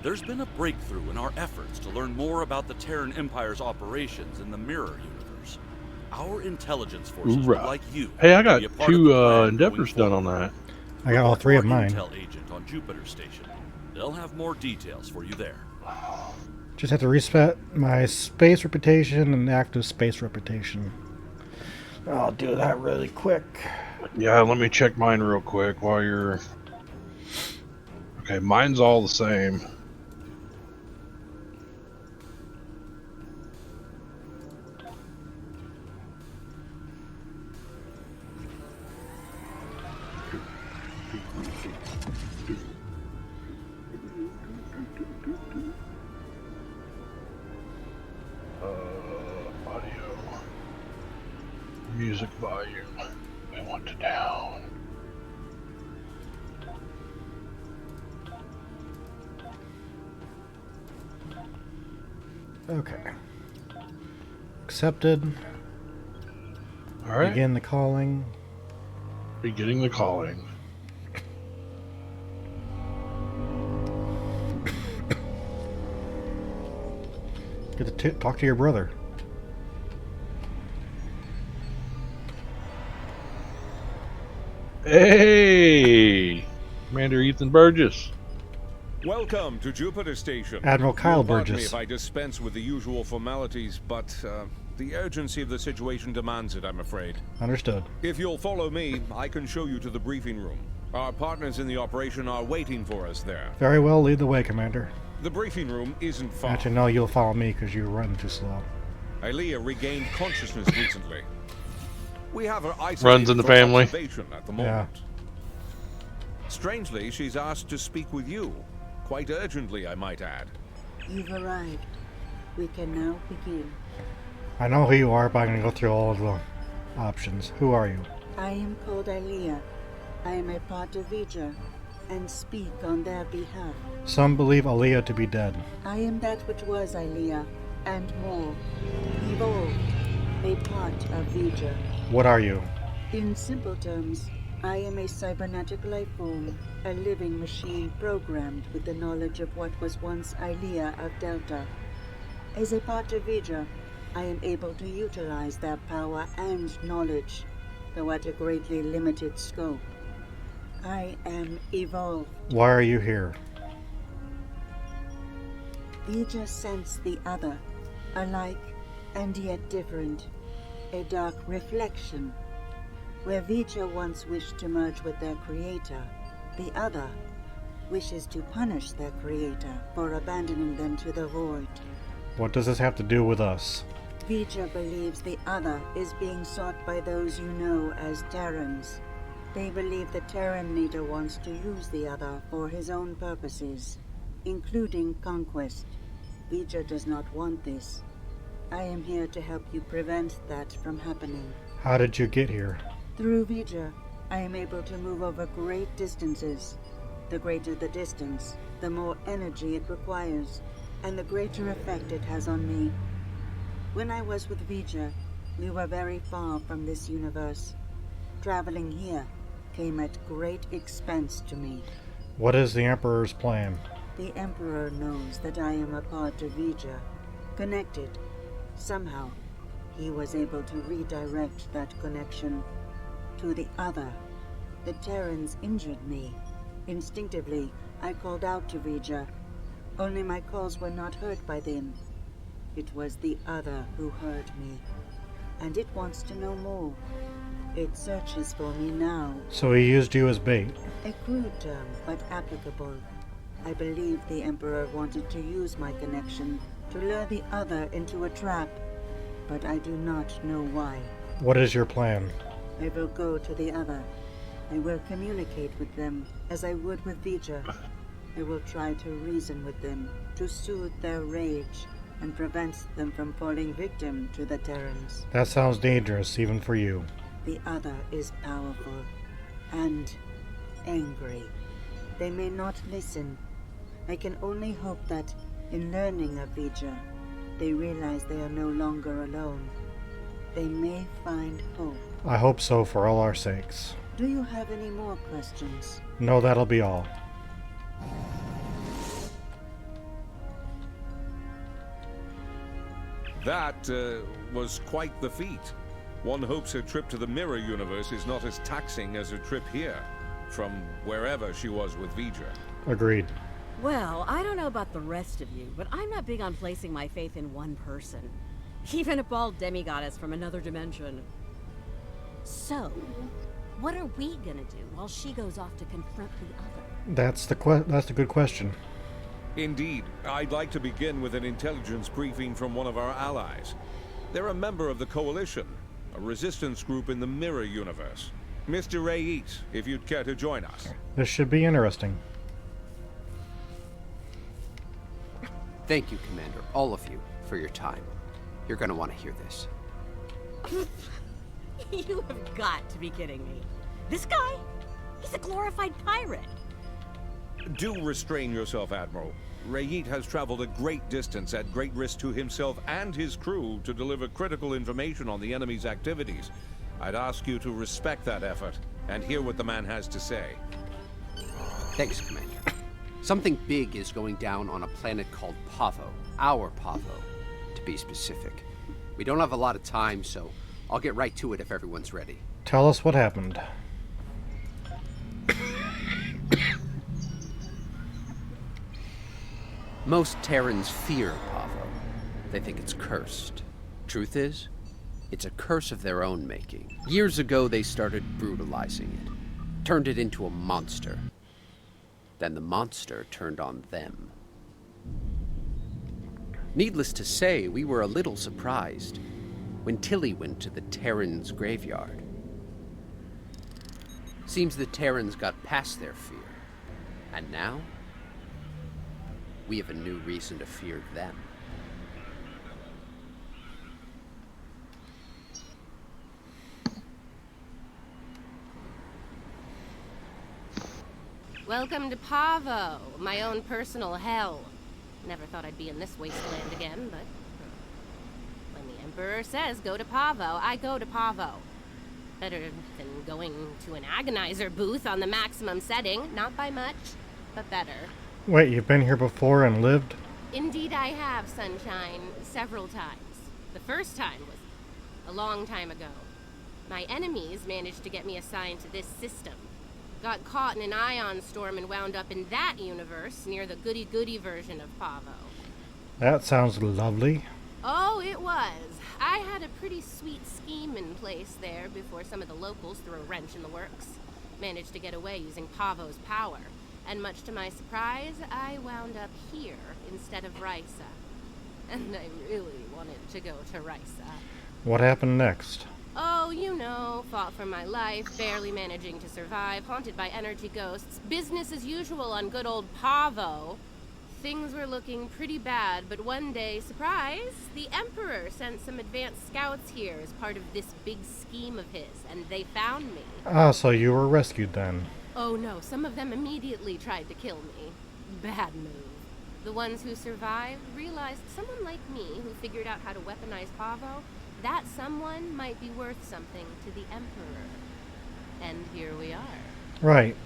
There's been a breakthrough in our efforts to learn more about the Terran Empire's operations in the Mirror universe. Our intelligence forces would like you Hey, I to got be a part two of the plan endeavors going done on forward. that. I got all three of Report to mine. our intel agent on Jupiter Station. They'll have more details for you there. Just have to reset my space reputation and active space reputation. I'll do that really quick. Yeah, let me check mine real quick while you're... Okay, mine's all the same. Audio. Music volume. We want it down. Okay. Accepted. All right. Begin the calling. Beginning the calling. Get to talk to your brother. Hey! Commander Ethan Burgess. Welcome to Jupiter Station. Admiral Kyle You'll pardon me Burgess. if I dispense with the usual formalities, but the urgency of the situation demands it, I'm afraid. Understood. If you'll follow me, I can show you to the briefing room. Our partners in the operation are waiting for us there. Very well, lead the way, Commander. The briefing room isn't far. Actually, no, you'll follow me because you're running too slow. Ilea regained consciousness recently. We have her isolated Runs in the for family. observation at the moment. Strangely, she's asked to speak with you. Quite urgently, I might add. You've arrived. We can now begin. I know who you are, but I'm going to go through all of the options. Who are you? I am called Ilea. I am a part of Vija, and speak on their behalf. Some believe Aaliyah to be dead. I am that which was Ilea, and more. Evolved, a part of Vija. What are you? In simple terms, I am a cybernetic life form, a living machine programmed with the knowledge of what was once Ilea of Delta. As a part of Vija, I am able to utilize their power and knowledge, though at a greatly limited scope. I am evolved. Why are you here? Vija sense the other, alike and yet different, a dark reflection. Where Vija once wished to merge with their creator, the other wishes to punish their creator for abandoning them to the void. What does this have to do with us? Vija believes the other is being sought by those you know as Terrans. They believe the Terran leader wants to use the other for his own purposes, including conquest. Vija does not want this. I am here to help you prevent that from happening. How did you get here? Through Vija, I am able to move over great distances. The greater the distance, the more energy it requires, and the greater effect it has on me. When I was with Vija, we were very far from this universe. Traveling here came at great expense to me. What is the Emperor's plan? The Emperor knows that I am a part of Vija, connected. Somehow, he was able to redirect that connection to the other. The Terrans injured me. Instinctively, I called out to Vija. Only my calls were not heard by them. It was the other who heard me, and it wants to know more. It searches for me now. So he used you as bait. A crude term, but applicable. I believe the Emperor wanted to use my connection to lure the other into a trap, but I do not know why. What is your plan? I will go to the other. I will communicate with them as I would with Vija. I will try to reason with them, to soothe their rage, and prevent them from falling victim to the Terrans. That sounds dangerous, even for you. The other is powerful and angry. They may not listen. I can only hope that, in learning of Vija, they realize they are no longer alone. They may find hope. I hope so for all our sakes. Do you have any more questions? No, that'll be all. That was quite the feat. One hopes her trip to the mirror universe is not as taxing as her trip here, from wherever she was with Vija. Agreed. Well, I don't know about the rest of you, but I'm not big on placing my faith in one person. Even a bald demigoddess from another dimension. So, what are we gonna do while she goes off to confront the other? That's a good question. Indeed, I'd like to begin with an intelligence briefing from one of our allies. They're a member of the Coalition, a resistance group in the mirror universe. Mr. Rayit, if you'd care to join us. This should be interesting. Thank you, Commander, all of you, for your time. You're gonna want to hear this. You have got to be kidding me. This guy? He's a glorified pirate. Do restrain yourself, Admiral. Rayit has traveled a great distance at great risk to himself and his crew to deliver critical information on the enemy's activities. I'd ask you to respect that effort and hear what the man has to say. Thanks, Commander. Something big is going down on a planet called Pavo. Our Pavo, to be specific. We don't have a lot of time, so I'll get right to it if everyone's ready. Tell us what happened. Most Terrans fear Pavo. They think it's cursed. Truth is, it's a curse of their own making. Years ago, they started brutalizing it. Turned it into a monster. Then the monster turned on them. Needless to say, we were a little surprised when Tilly went to the Terrans' graveyard. Seems the Terrans got past their fear. And now, we have a new reason to fear them. Welcome to Pavo, my own personal hell. Never thought I'd be in this wasteland again, but when the Emperor says go to Pavo, I go to Pavo. Better than going to an agonizer booth on the maximum setting. Not by much, but better. Wait, you've been here before and lived? Indeed I have, Sunshine, several times. The first time was a long time ago. My enemies managed to get me assigned to this system. Got caught in an ion storm and wound up in that universe near the goody-goody version of Pavo. That sounds lovely. Oh, it was. I had a pretty sweet scheme in place there before some of the locals threw a wrench in the works. Managed to get away using Pavo's power. And much to my surprise, I wound up here instead of Risa. And I really wanted to go to Risa. What happened next? Oh, you know, fought for my life, barely managing to survive, haunted by energy ghosts, business as usual on good old Pavo. Things were looking pretty bad, but one day, surprise, the Emperor sent some advanced scouts here as part of this big scheme of his, and they found me. Ah, so you were rescued then. Oh no, some of them immediately tried to kill me. Bad move. The ones who survived realized someone like me, who figured out how to weaponize Pavo, that someone might be worth something to the Emperor. And here we are. Right.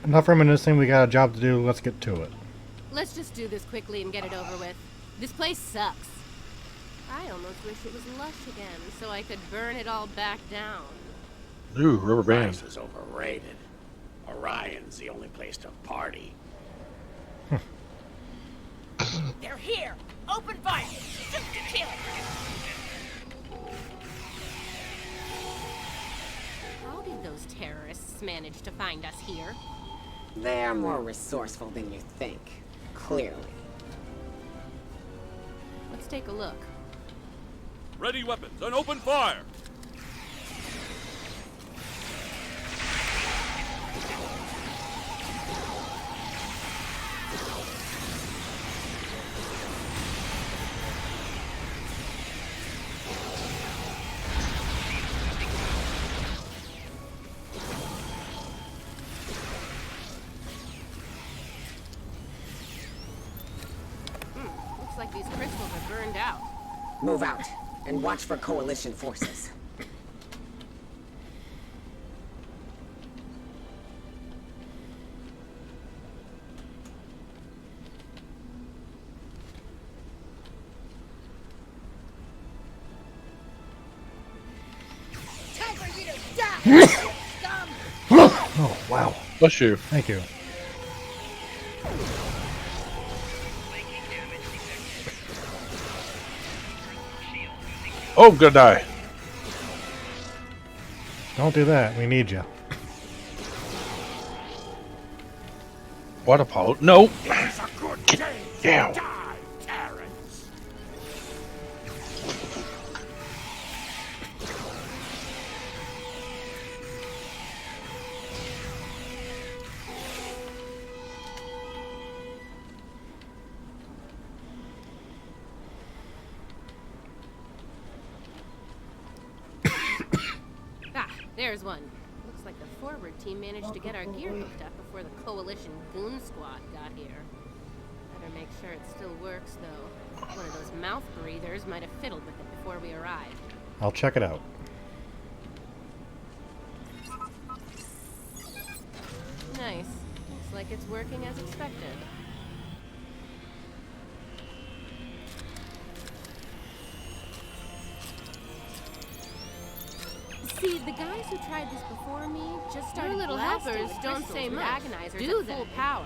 Enough reminiscing, we got a job to do, let's get to it. Let's just do this quickly and get it over with. This place sucks. I almost wish it was lush again, so I could burn it all back down. Ooh, rubber band. Price is overrated. Orion's the only place to party. They're here! Open fire! Shoot to kill! How did those terrorists manage to find us here? They're more resourceful than you think. Clearly. Let's take a look. Ready weapons and open fire! Looks like these crystals are burned out. Move out, and watch for Coalition forces. Oh, wow. Bless you. Thank you. Oh, good die. Don't do that. We need you. What a polo. No. It's a good day to Damn. die, Terrence. Ah, there's one. Looks like the forward team managed to get our gear hooked up before the Coalition Goon Squad got here. Better make sure it still works, though. One of those mouth breathers might have fiddled with it before we arrived. I'll check it out. Nice. Looks like it's working as expected. See, the guys who tried this before me just started. Your little helpers don't say much. Do full power.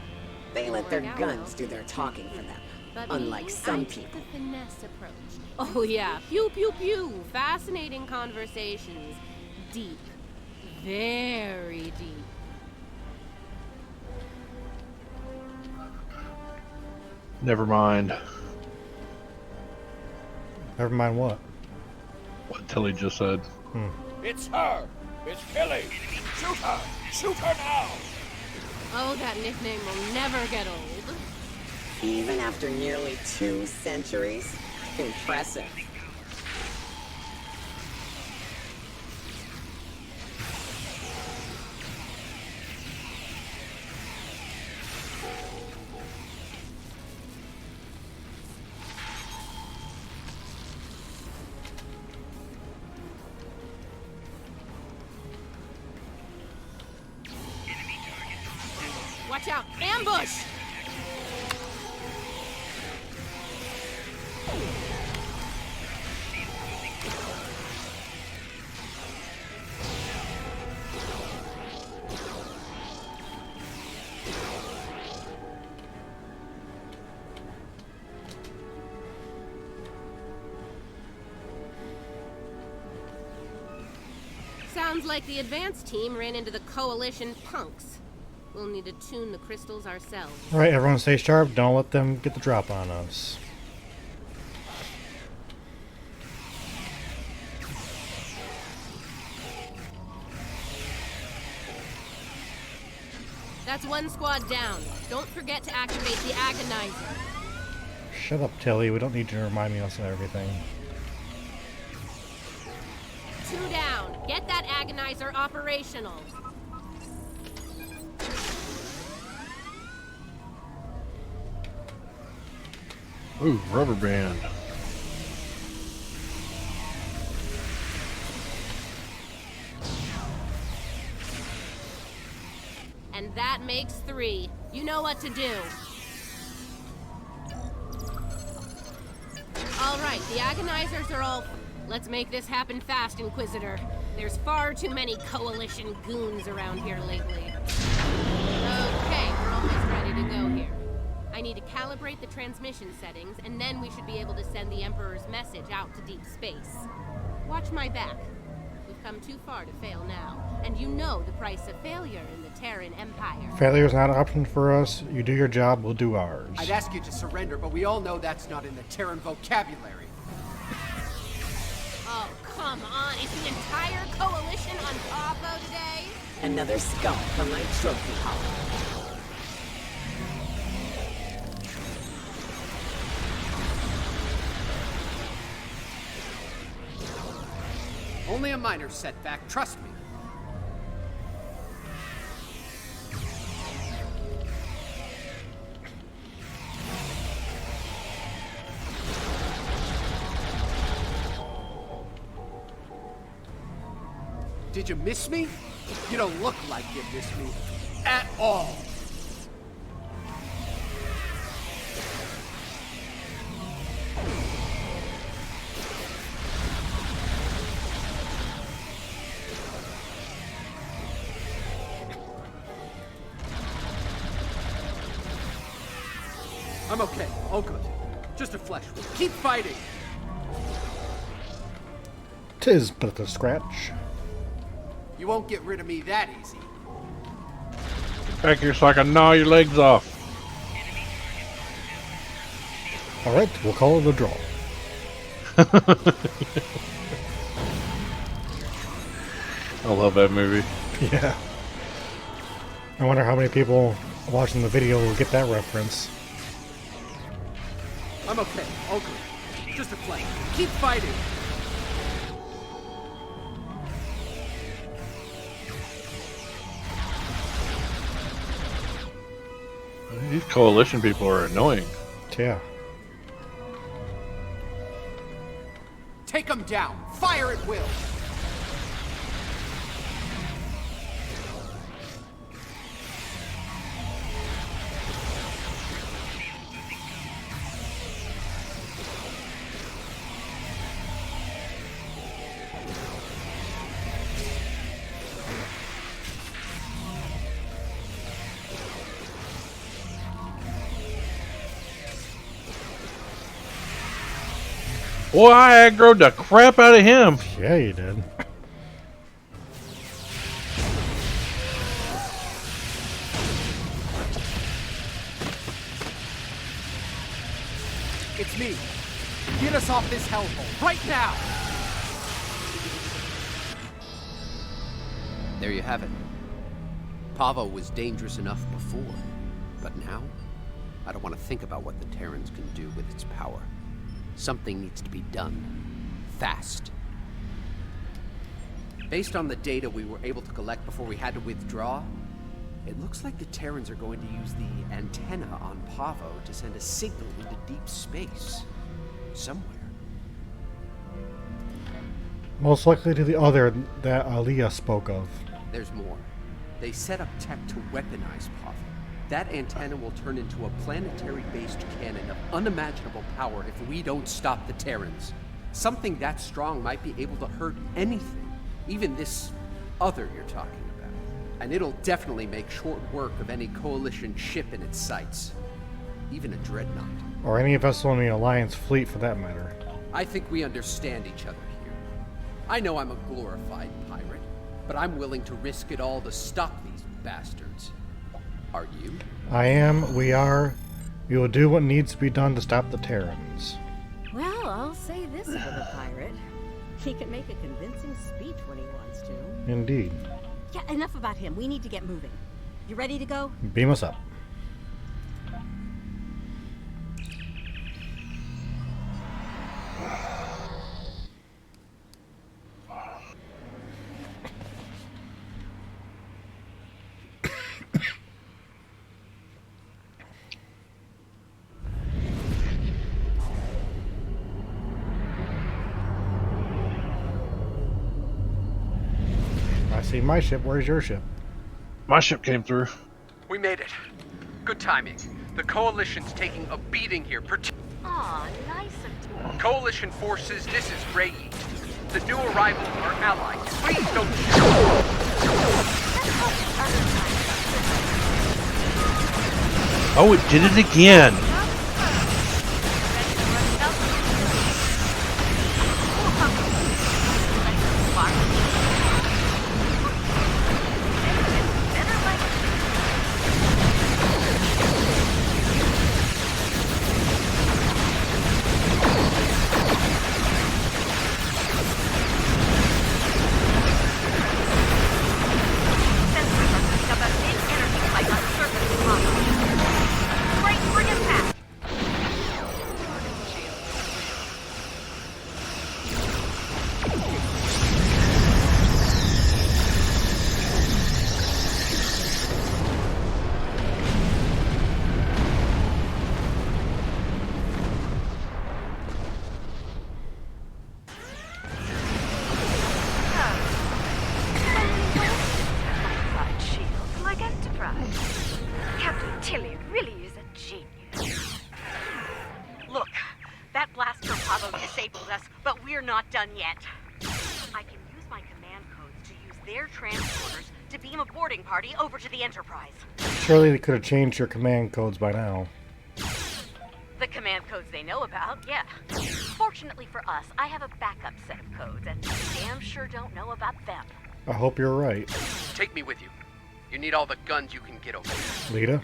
They let their Work out guns well. do their talking for them. But Unlike me, some I people. took the finesse approach. Oh yeah, pew pew pew. Fascinating conversations. Deep. Very deep. Never mind. Never mind what. What Tilly just said. It's her. It's Tilly. Shoot her. Shoot her now. Oh, that nickname will never get old. Even after nearly 2 centuries? Impressive. Watch out! Ambush! Sounds like the advance team ran into the Coalition punks. We'll need to tune the crystals ourselves. Alright, everyone stay sharp. Don't let them get the drop on us. That's one squad down. Don't forget to activate the Agonizer. Shut up, Tilly. We don't need you to remind me of everything. 2 down. Get that Agonizer operational. Ooh, rubber band. And that makes 3. You know what to do. All right, the Agonizers are all... Let's make this happen fast, Inquisitor. There's far too many Coalition goons around here lately. Okay, we're almost ready to go here. I need to calibrate the transmission settings, and then we should be able to send the Emperor's message out to deep space. Watch my back. We've come too far to fail now, and you know the price of failure in the Terran Empire. Failure's not an option for us. You do your job, we'll do ours. I'd ask you to surrender, but we all know that's not in the Terran vocabulary. Oh, come on. Is the entire Coalition on Pavo today? Another skull from my trophy hall. Only a minor setback, trust me. Did you miss me? You don't look like you missed me at all. I'm okay. All good. Just a flesh wound. Keep fighting! 'Tis but a scratch. You won't get rid of me that easy. Back here so I can gnaw your legs off. Alright, we'll call it a draw. I love that movie. Yeah. I wonder how many people watching the video will get that reference. I'm okay. All good. Just a flesh. Keep fighting! These coalition people are annoying. Yeah. Take them down! Fire at will! Boy, I aggroed the crap out of him. Yeah, you did. It's me. Get us off this hellhole right now! There you have it. Pavo was dangerous enough before, but now, I don't want to think about what the Terrans can do with its power. Something needs to be done. Fast. Based on the data we were able to collect before we had to withdraw, it looks like the Terrans are going to use the antenna on Pavo to send a signal into deep space. Somewhere. Most likely to the other that Aliyah spoke of. There's more. They set up tech to weaponize Pavo. That antenna will turn into a planetary-based cannon of unimaginable power if we don't stop the Terrans. Something that strong might be able to hurt anything, even this other you're talking about. And it'll definitely make short work of any Coalition ship in its sights. Even a dreadnought. Or any vessel in the Alliance fleet for that matter. I think we understand each other here. I know I'm a glorified pirate, but I'm willing to risk it all to stop these bastards. Are you? I am, we are. We will do what needs to be done to stop the Terrans. Well, I'll say this for the pirate. He can make a convincing speech when he wants to. Indeed. Yeah, enough about him. We need to get moving. You ready to go? Beam us up. I see my ship. Where's your ship? My ship came through. We made it. Good timing. The Coalition's taking a beating here. Aw, nice of you. Coalition forces, this is Reyi. The new arrivals are allies. Please don't Oh, it did it again. Not done yet. I can use my command codes to use their transporters to beam a boarding party over to the Enterprise. Surely they could have changed your command codes by now. command codes they know about, yeah. Fortunately for us, I have a backup set of codes, and damn sure don't know about them. I hope you're right. Take me with you. You need all the guns you can get over there. Lita?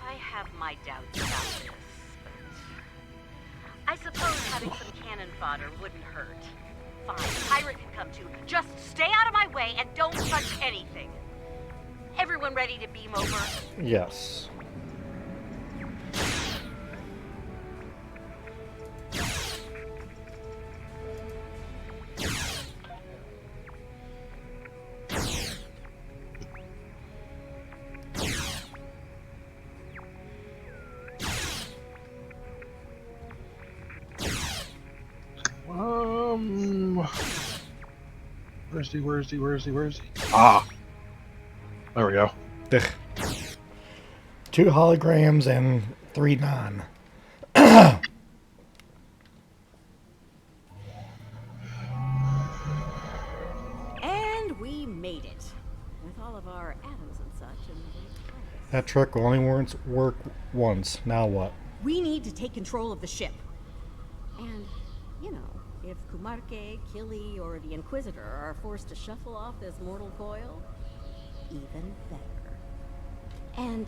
I have my doubts about this, but I suppose having some cannon fodder wouldn't hurt. Fine, Pirate can come too. Just stay out of my way and don't touch anything. Everyone ready to beam over? Yes. Where's he? Ah! There we go. Ugh. 2 holograms and 3 non. And we made it. With all of our atoms and such in the right place. That trick will only work once. Now what? We need to take control of the ship. And, you know, if Kumarke, Kili, or the Inquisitor are forced to shuffle off this mortal coil, even better. And,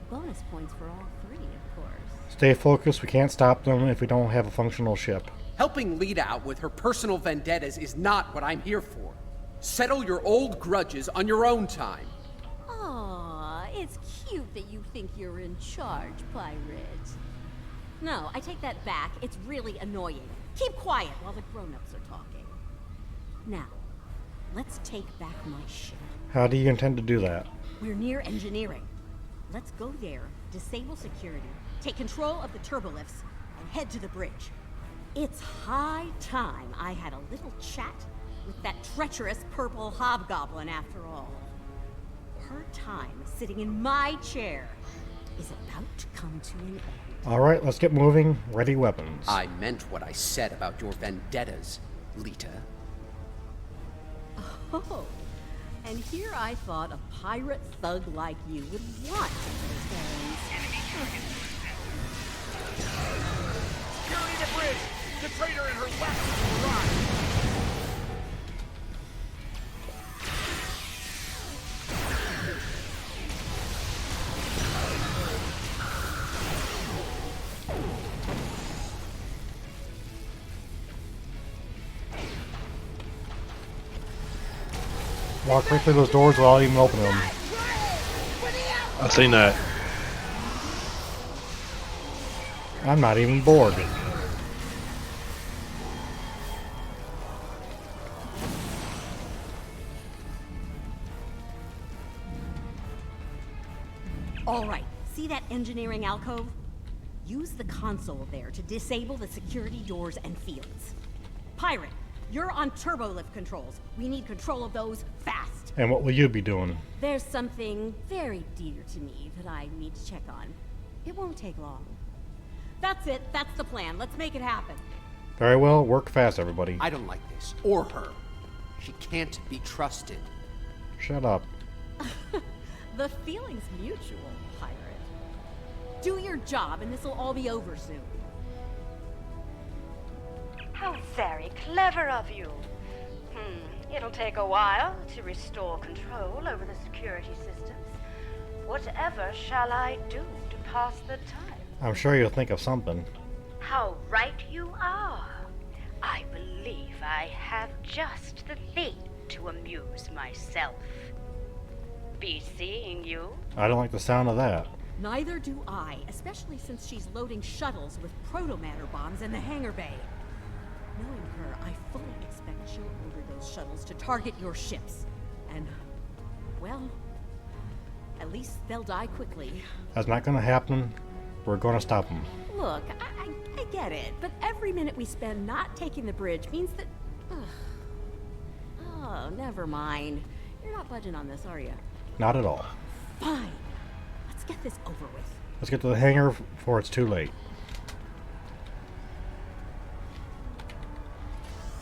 bonus points for all 3, of course. Stay focused. We can't stop them if we don't have a functional ship. Helping Lita out with her personal vendettas is not what I'm here for. Settle your old grudges on your own time. Aw, it's cute that you think you're in charge, Pirate. No, I take that back. It's really annoying. Keep quiet while the grown-ups are talking. Now, let's take back my ship. How do you intend to do that? We're near engineering. Let's go there, disable security, take control of the turbolifts, and head to the bridge. It's high time I had a little chat with that treacherous purple hobgoblin after all. Her time sitting in my chair is about to come to an end. Alright, let's get moving. Ready weapons. I meant what I said about your vendettas, Lita. Oh, and here I thought a pirate thug like you would want those. Security the bridge! The traitor and her weapons will arrive! Walk right through those doors without even opening them. I seen that. I'm not even bored. All right, see that engineering alcove? Use the console there to disable the security doors and fields. Pirate, you're on turbolift controls. We need control of those fast. And what will you be doing? There's something very dear to me that I need to check on. It won't take long. That's it. That's the plan. Let's make it happen. Very well. Work fast, everybody. I don't like this, or her. She can't be trusted. Shut up. The feeling's mutual, Pirate. Do your job and this'll all be over soon. How very clever of you. It'll take a while to restore control over the security systems. Whatever shall I do to pass the time? I'm sure you'll think of something. How right you are. I believe I have just the thing to amuse myself. Be seeing you. I don't like the sound of that. Neither do I, especially since she's loading shuttles with proto-matter bombs in the hangar bay. Knowing her, I fully expect she'll order those shuttles to target your ships. And, well, at least they'll die quickly. That's not going to happen. We're going to stop them. Look, I get it, but every minute we spend not taking the bridge means that... Oh, never mind. You're not budging on this, are you? Not at all. Fine. Let's get this over with. Let's get to the hangar before it's too late.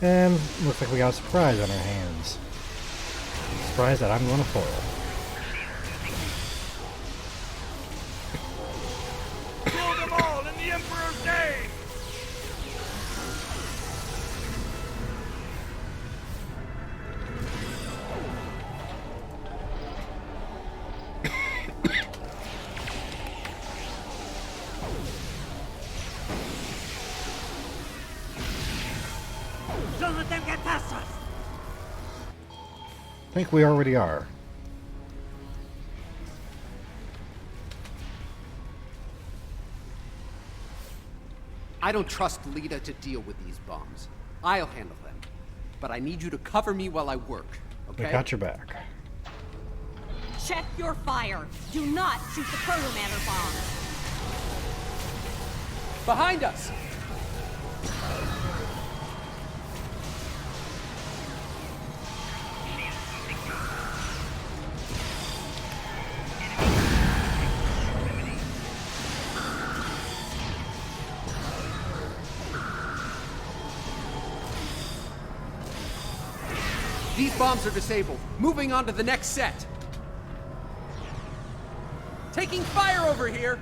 And looks like we got a surprise on our hands. Surprise that I'm going to foil. Kill them all in the Emperor's think we already are. I don't trust Lita to deal with these bombs. I'll handle them. But I need you to cover me while I work, okay? I got your back. Check your fire. Do not shoot the Proto-Manor bomb. Behind us! These bombs are disabled. Moving on to the next set. Taking fire over here!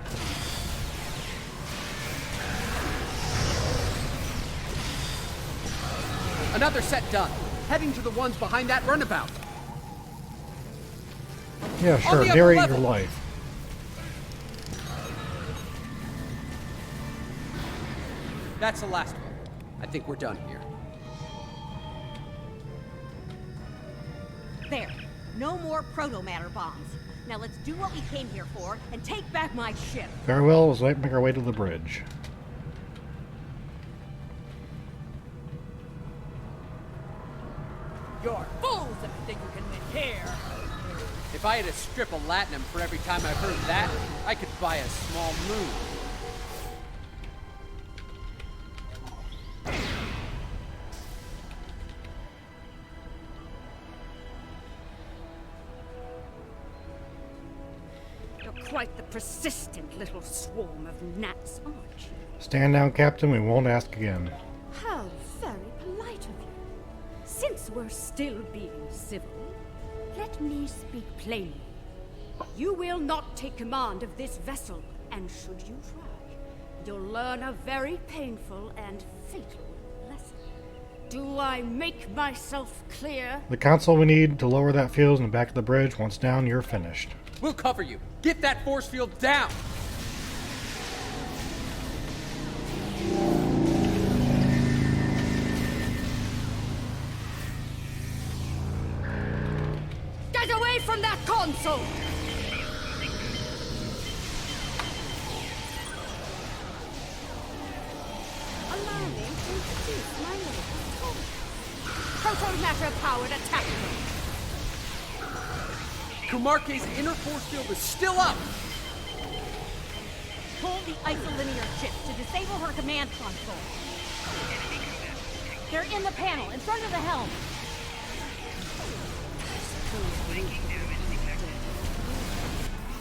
Another set done. Heading to the ones behind that runabout. Yeah, sure. Narrate your life. That's the last one. I think we're done here. There. No more Proto-Manor bombs. Now let's do what we came here for and take back my ship. Very well. Let's make our way to the bridge. You're fools if you think you can win here. If I had a strip of latinum for every time I heard that, I could buy a small moon. Quite the persistent little swarm of gnats, aren't you? Stand down, Captain. We won't ask again. How very polite of you. Since we're still being civil, let me speak plainly. You will not take command of this vessel, and should you try, you'll learn a very painful and fatal lesson. Do I make myself clear? The console we need to lower that fuse in the back of the bridge. Once down, you're finished. We'll cover you. Get that force field down! Get away from that console! Allow me to introduce my little Proto-Matter-powered attack mode. Kumarke's inner force field is still up! Pull the isolinear chip to disable her command console. They're in the panel, in front of the helm.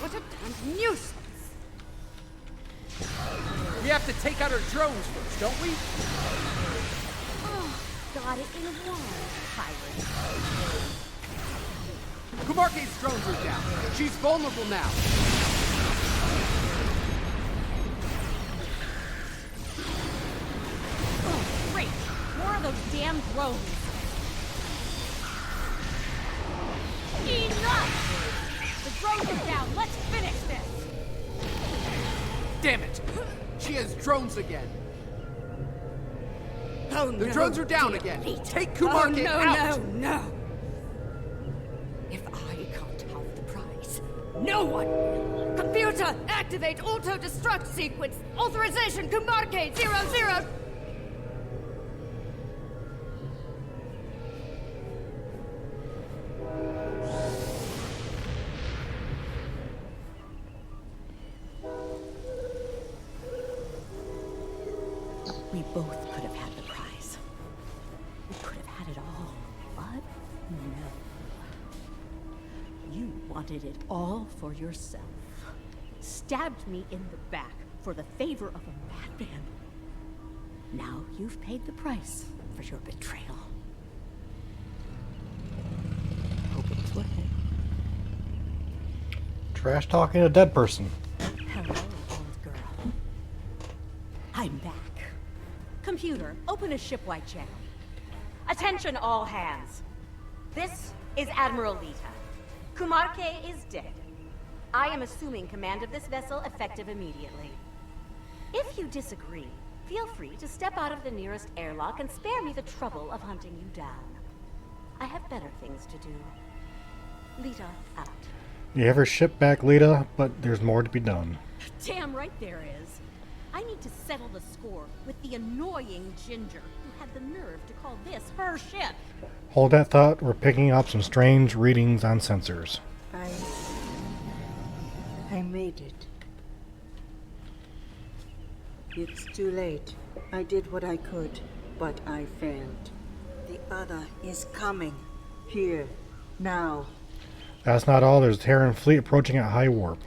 What a damn nuisance! We have to take out her drones first, don't we? Oh, got it in one, pirate. Kumarke's drones are down. She's vulnerable now. Oh, great! More of those damn drones. Enough! The drones are down. Let's finish this. Damn it! She has drones again. Oh, the no, drones are down again. Take Kumarke out. No. If I can't have the prize, no one will. Computer, activate auto-destruct sequence. Authorization, Kumarke 00. We both could have had the prize. We could have had it all, but no. You wanted it all for yourself. Stabbed me in the back for the favor of a madman. Now you've paid the price for your betrayal. Hope it's worth it. Trash talking a dead person. Hello, old girl. I'm back. Computer, open a shipwide channel. Attention all hands. This is Admiral Lita. Kumarke is dead. I am assuming command of this vessel effective immediately. If you disagree, feel free to step out of the nearest airlock and spare me the trouble of hunting you down. I have better things to do. Lita out. You have her ship back, Lita, but there's more to be done. Damn right there is. I need to settle the score with the annoying Ginger who had the nerve to call this her ship. Hold that thought. We're picking up some strange readings on sensors. I made it. It's too late. I did what I could, but I failed. The other is coming. Here. Now. That's not all. There's a Terran fleet approaching at high warp.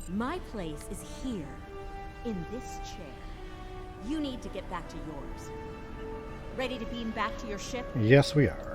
My place is here, in this chair. You need to get back to yours. Ready to beam back to your ship? Yes, we are.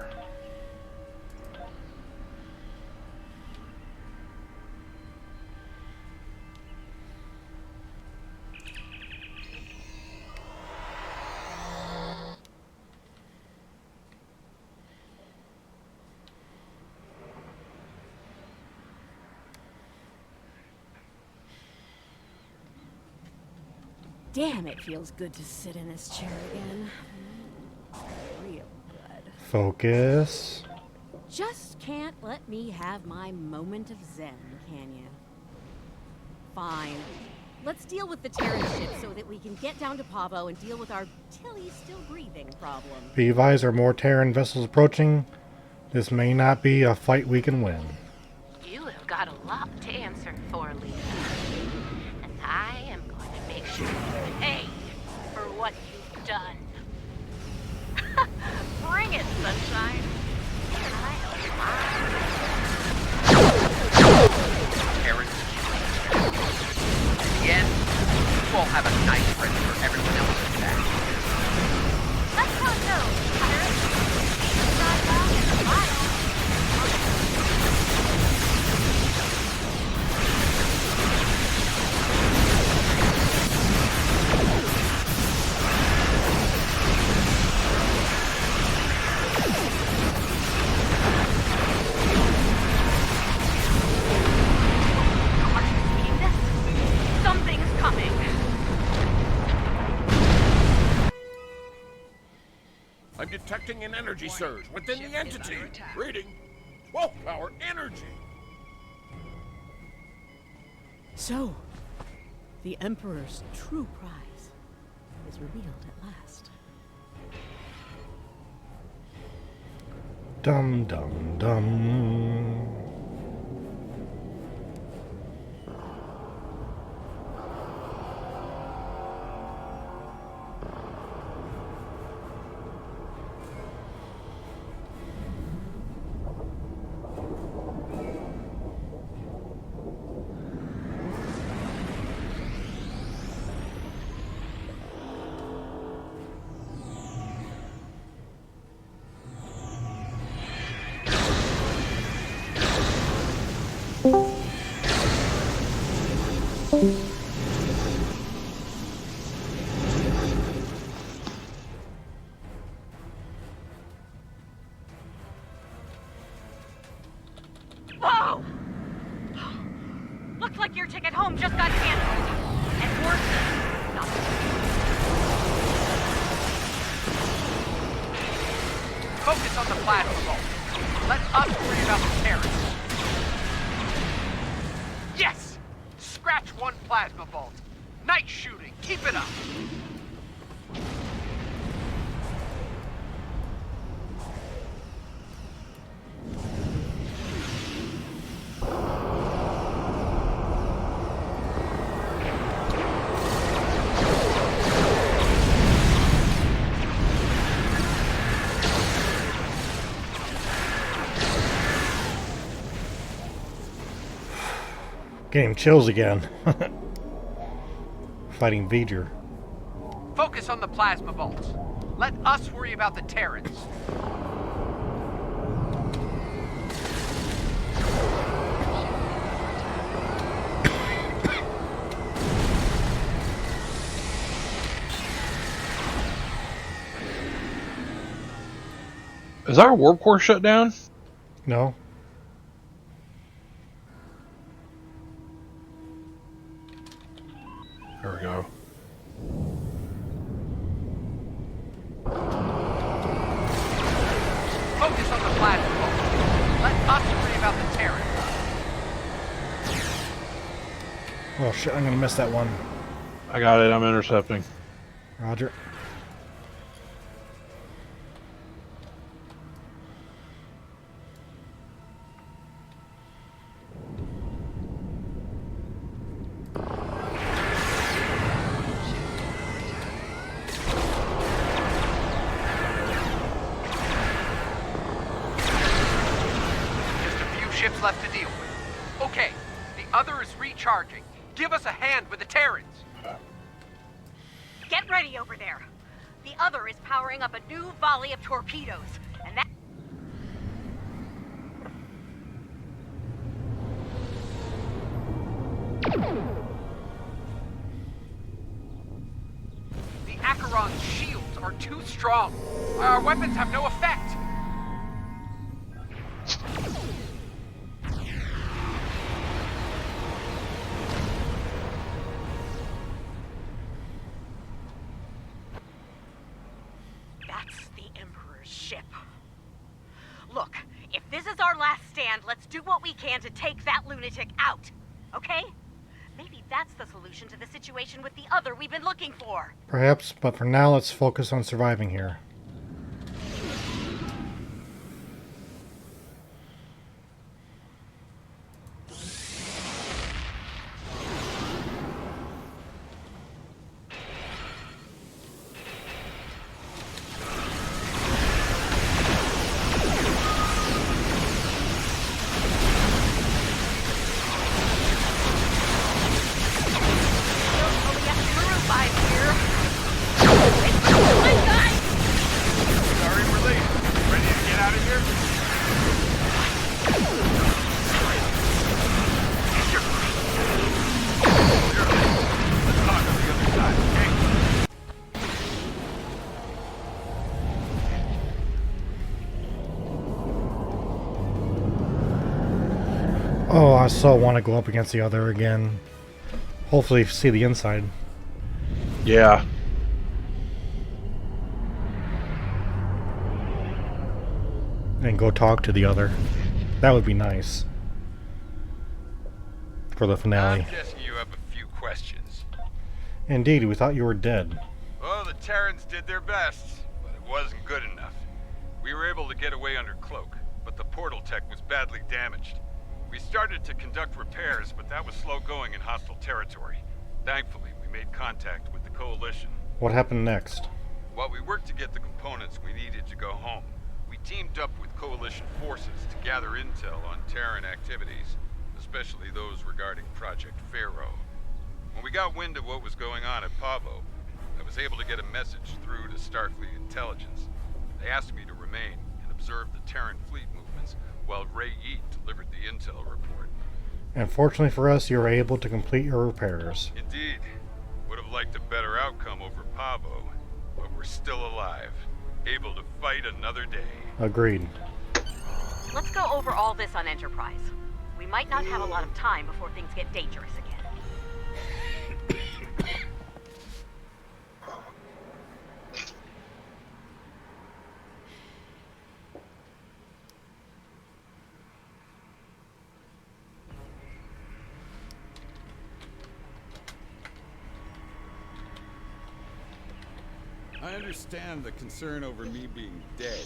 Damn, it feels good to sit in this chair again. Real good. Focus. Just can't let me have my moment of zen, can you? Fine. Let's deal with the Terran ship so that we can get down to Pavo and deal with our Tilly still breathing problem. Be advised, there are more Terran vessels approaching. This may not be a fight we can win. You have got a lot to answer for, Lita. And I am going to make sure you pay for what you've done. Bring it, sunshine. Can I help Terran. In the end, we'll have a nice friend for everyone else's back. Let's not go, Pirates. Not well in a while. Something's coming. I'm detecting an energy surge within the entity. Reading 12 power energy. So, the Emperor's true prize is revealed at last. Dum dum dum. Whoa! Looks like your ticket home just got canceled. And worse, nothing. Focus on the plasma vault. Let us worry about the Terrans. Yes! Scratch one plasma vault. Night shooting. Keep it up. Getting chills again. Fighting V'ger. Focus on the plasma vaults. Let us worry about the Terrans. Is our warp core shut down? No. There we go. focus on the platform. Let us worry about the Terran. Oh shit, I'm gonna miss that one. I got it. I'm intercepting. Roger. Ships left to deal with. Okay, the other is recharging. Give us a hand with the Terrans. Get ready over there. The other is powering up a new volley of torpedoes, and that... The Acheron's shields are too strong. Our weapons have no effect. Look, if this is our last stand, let's do what we can to take that lunatic out, okay? Maybe that's the solution to the situation with the other we've been looking for. Perhaps, but for now, let's focus on surviving here. Oh, I so want to go up against the other again. Hopefully see the inside. Yeah. And go talk to the other. That would be nice. For the finale. I'm guessing you have a few questions. Indeed, we thought you were dead. Well, the Terrans did their best, but it wasn't good enough. We were able to get away under cloak, but the portal tech was badly damaged. We started to conduct repairs, but that was slow going in hostile territory. Thankfully, we made contact with the Coalition. What happened next? While we worked to get the components we needed to go home, we teamed up with Coalition forces to gather intel on Terran activities, especially those regarding Project Pharaoh. When we got wind of what was going on at Pavo, I was able to get a message through to Starfleet Intelligence. They asked me to remain and observe the Terran fleet movements while Ray Yeet delivered the intel report. And fortunately for us, you were able to complete your repairs. Indeed. Would have liked a better outcome over Pavo, but we're still alive, able to fight another day. Agreed. Let's go over all this on Enterprise. We might not have a lot of time before things get dangerous again. I understand the concern over me being dead.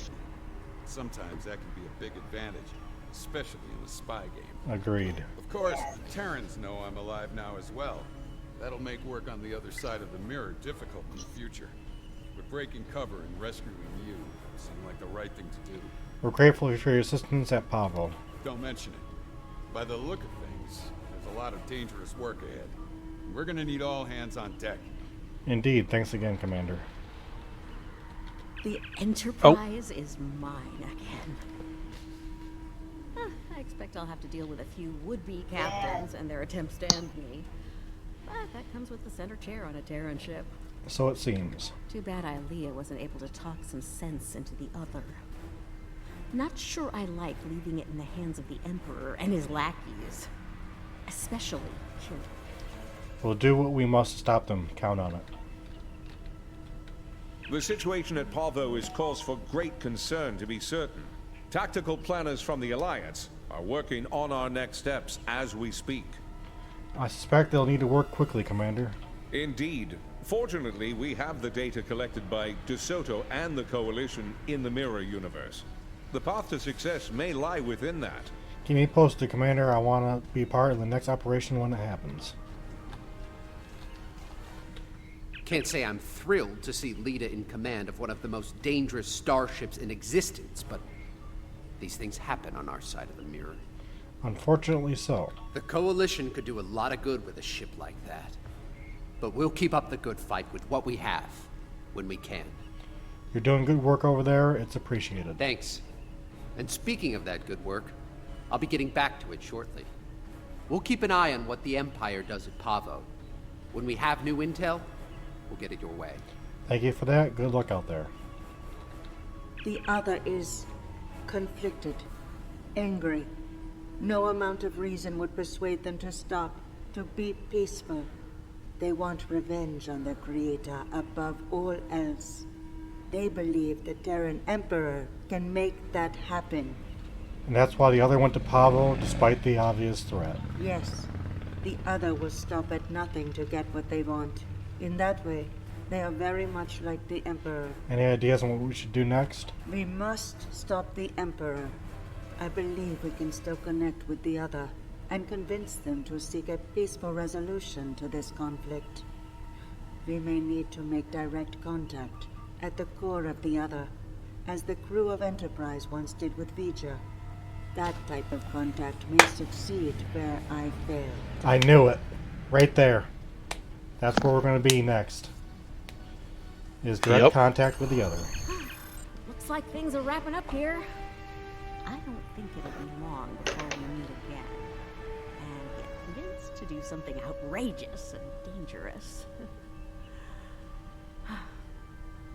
Sometimes that can be a big advantage, especially in a spy game. Agreed. Of course, the Terrans know I'm alive now as well. That'll make work on the other side of the mirror difficult in the future. But breaking cover and rescuing you seemed like the right thing to do. We're grateful for your assistance at Pavo. Don't mention it. By the look of things, there's a lot of dangerous work ahead. We're gonna need all hands on deck. Indeed. Thanks again, Commander. The Enterprise is mine again. I expect I'll have to deal with a few would-be captains and their attempts to end me. But that comes with the center chair on a Terran ship. So it seems. Too bad Ilea wasn't able to talk some sense into the other. Not sure I like leaving it in the hands of the Emperor and his lackeys. Especially Kirill. We'll do what we must to stop them. Count on it. The situation at Pavo is cause for great concern, to be certain. Tactical planners from the Alliance are working on our next steps as we speak. I suspect they'll need to work quickly, Commander. Indeed. Fortunately, we have the data collected by DeSoto and the Coalition in the Mirror Universe. The path to success may lie within that. Keep me posted, Commander. I want to be part of the next operation when it happens. Can't say I'm thrilled to see Lita in command of one of the most dangerous starships in existence, but these things happen on our side of the mirror. Unfortunately so. The Coalition could do a lot of good with a ship like that. But we'll keep up the good fight with what we have, when we can. You're doing good work over there. It's appreciated. Thanks. And speaking of that good work, I'll be getting back to it shortly. We'll keep an eye on what the Empire does at Pavo. When we have new intel, we'll get it your way. Thank you for that. Good luck out there. The other is conflicted, angry. No amount of reason would persuade them to stop, to be peaceful. They want revenge on their creator above all else. They believe the Terran Emperor can make that happen. And that's why the other went to Pavo, despite the obvious threat. Yes, the other will stop at nothing to get what they want. In that way, they are very much like the Emperor. Any ideas on what we should do next? We must stop the Emperor. I believe we can still connect with the other and convince them to seek a peaceful resolution to this conflict. We may need to make direct contact at the core of the other, as the crew of Enterprise once did with Vija. That type of contact may succeed where I failed. I knew it. Right there. That's where we're going to be next. Is direct contact with the other. Looks like things are wrapping up here. I don't think it'll be long before we meet again. And get convinced to do something outrageous and dangerous.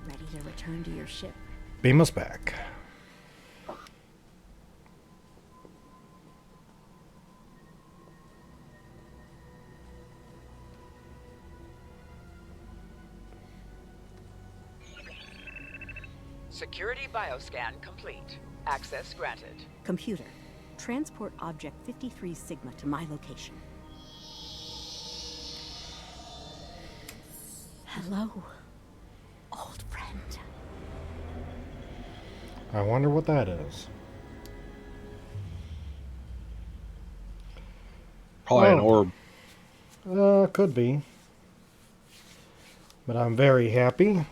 Ready to return to your ship? Beam us back. Security bioscan complete. Access granted. Computer, transport object 53 Sigma to my location. Hello, old friend. I wonder what that is. Probably an orb. Could be. But I'm very happy.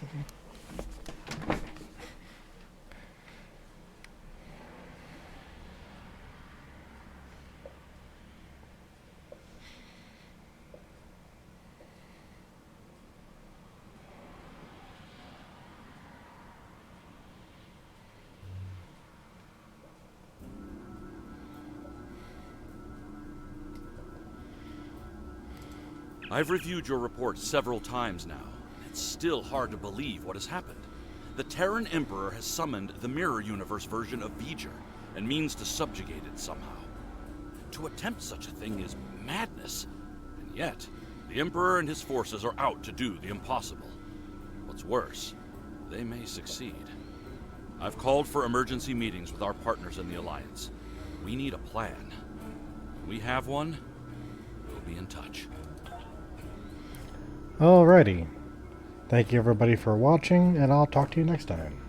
I've reviewed your report several times now. It's still hard to believe what has happened. The Terran Emperor has summoned the Mirror Universe version of V'ger and means to subjugate it somehow. To attempt such a thing is madness. And yet, the Emperor and his forces are out to do the impossible. What's worse, they may succeed. I've called for emergency meetings with our partners in the Alliance. We need a plan. When we have one, we'll be in touch. Alrighty. Thank you everybody for watching, and I'll talk to you next time.